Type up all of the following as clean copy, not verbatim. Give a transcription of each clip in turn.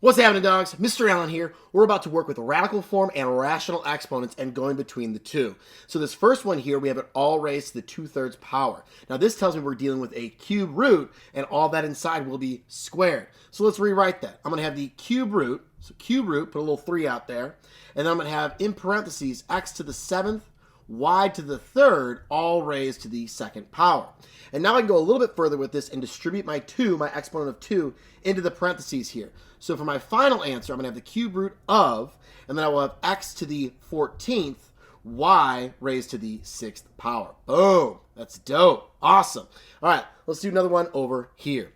What's happening, dogs? Mr. Allen here. We're about to work with radical form and rational exponents and going between the two. So this first one here, we have it all raised to the 2/3 power. Now this tells me we're dealing with a cube root and all that inside will be squared. So let's rewrite that. I'm going to have the cube root, so cube root, put a little 3 out there, and then I'm going to have in parentheses x to the 7th, y to the 3rd, all raised to the 2nd power. And now I can go a little bit further with this and distribute my exponent of 2, into the parentheses here. So for my final answer, I'm going to have the cube root of, and then I will have x to the 14th, y raised to the 6th power. Boom. That's dope. Awesome. All right, let's do another one over here.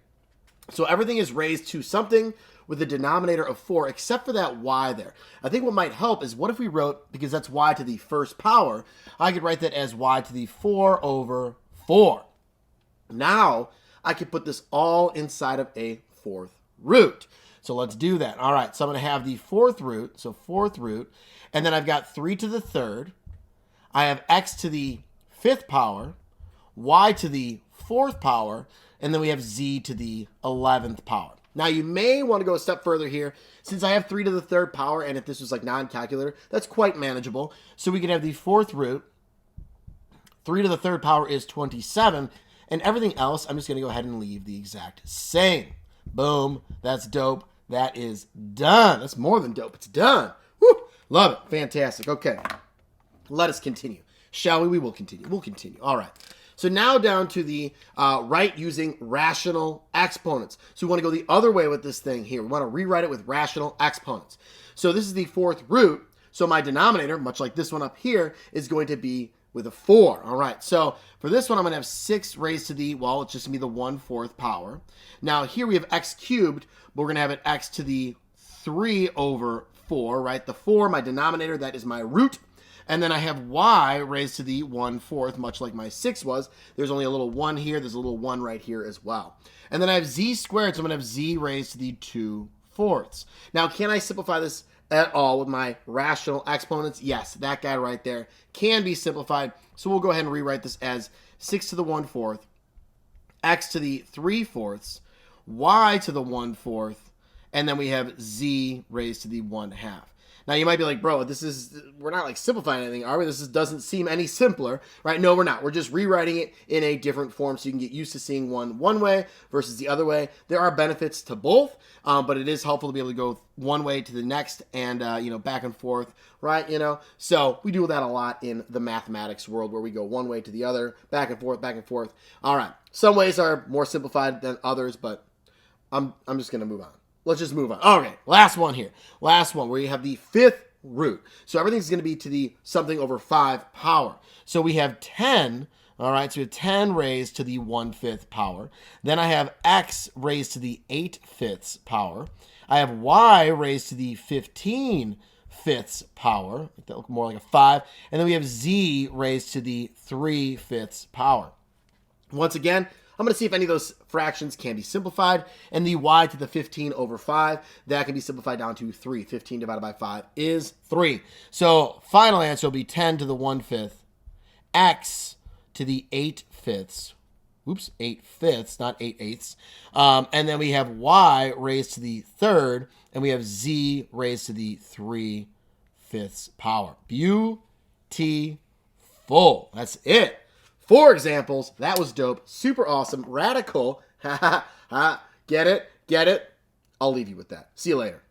So everything is raised to something with a denominator of 4, except for that y there. I think what might help is what if we wrote, because that's y to the 1st power, I could write that as y to the 4 over 4. Now, I could put this all inside of a 4th root. So let's do that. All right, so I'm going to have the 4th root, so 4th root, and then I've got 3 to the 3rd. I have x to the 5th power, y to the 4th power, and then we have z to the 11th power. Now, you may want to go a step further here. Since I have 3 to the 3rd power, and if this was like non-calculator, that's quite manageable. So we can have the 4th root. 3 to the 3rd power is 27, and everything else, I'm just going to go ahead and leave the exact same. Boom. That's dope. That is done. That's more than dope. It's done. Woo. Love it. Fantastic. Okay. Let us continue. Shall we? We will continue. We'll continue. All right. So now down to the right using rational exponents. So we want to go the other way with this thing here. We want to rewrite it with rational exponents. So this is the 4th root. So my denominator, much like this one up here, is going to be with a 4. All right, so for this one, I'm going to have 6 raised to the, well, it's just going to be the 1/4 power. Now here we have x cubed, but we're going to have it x to the 3 over 4, right? The 4, my denominator, that is my root. And then I have y raised to the 1/4, much like my 6 was. There's only a little 1 here. There's a little 1 right here as well. And then I have z squared, so I'm going to have z raised to the 2/4. Now, can I simplify this at all with my rational exponents? Yes, that guy right there can be simplified. So we'll go ahead and rewrite this as 6 to the 1/4, x to the 3/4, y to the 1/4, and then we have z raised to the 1/2. Now you might be like, bro, we're not like simplifying anything, are we? This doesn't seem any simpler, right? No, we're not. We're just rewriting it in a different form so you can get used to seeing one way versus the other way. There are benefits to both, but it is helpful to be able to go one way to the next and, back and forth, right? So we do that a lot in the mathematics world where we go one way to the other, back and forth, back and forth. All right. Some ways are more simplified than others, but I'm just going to move on. Let's just move on. Okay, last one here. Last one where you have the 5th root. So everything's going to be to the something over 5 power. So we have 10, all right, so we have 10 raised to the 1/5 power. Then I have x raised to the 8/5 power. I have y raised to the 15/5 power. Make that look more like a 5. And then we have z raised to the 3/5 power. Once again, I'm going to see if any of those fractions can be simplified. And the y to the 15 over 5, that can be simplified down to 3. 15 divided by 5 is 3. So final answer will be 10 to the 1/5, x to the 8/5. Oops, 8/5, not 8/8. And then we have y raised to the 3rd, and we have z raised to the 3/5 power. Beautiful. That's it. 4 examples. That was dope. Super awesome. Radical. Ha ha ha. Get it? Get it? I'll leave you with that. See you later.